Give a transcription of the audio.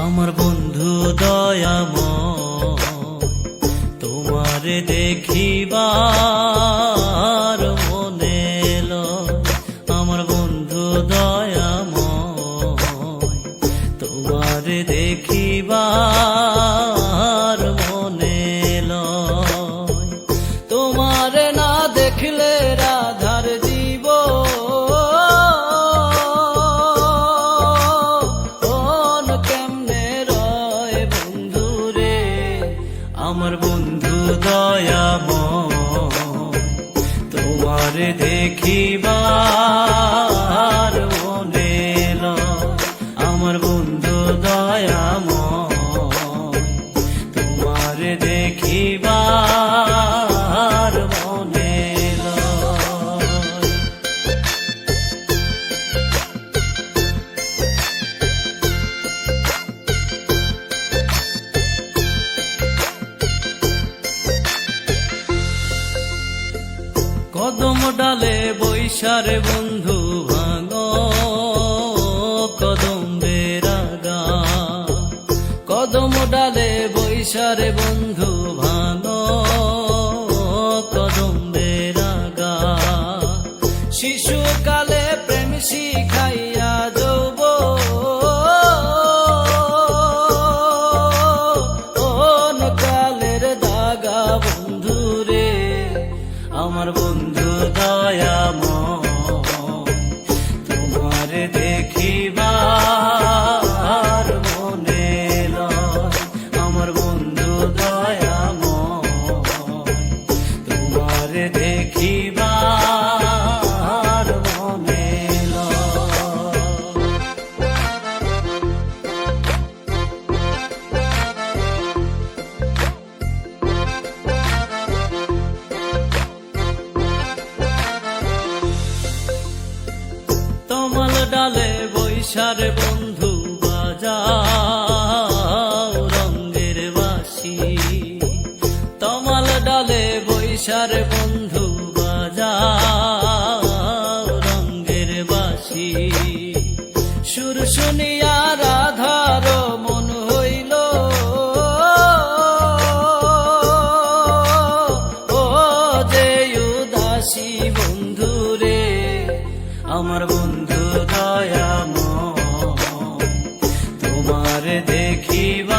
আমার বন্ধু দয়াময়, তোমারে দেখিবার মনে লয়। আমার বন্ধু দয়াময়, তোমারে দেখিবার মনে লয়। তোমারে না দেখলে রাধার জীব আমার বন্ধু দয়াময়, তোমারে দেখিবার মনে লয়। আমার বন্ধু দয়াময়, তোমারে দেখিবার মনে লয়। কদম ডালে বৈশারে বন্ধু ভাঙো কদম বেরাগা। কদম ডালে বৈশারে বন্ধু ভাঙো কদম বেরাগা। শিশুকালে প্রেম শিখাইয়া যৌবন কালের দাগা বন্ধুরে। আমার বন্ধু দয়াময়, তোমারে দেখিবার মনে লয়। আমার বন্ধু দয়াময়, তোমারে দেখিবার মনে লয়। তমাল ডালে বৈশারে বন্ধু বাজাও রঙ্গের বাঁশি। তমাল ডালে বৈশারে বন্ধু বাজাও রঙ্গের বাঁশি। সুর শুনিয়া রাধার মন হইল ও যে উদাসী বন্ধুরে। আমার বন্ধু দয়াময়, তোমারে দেখিব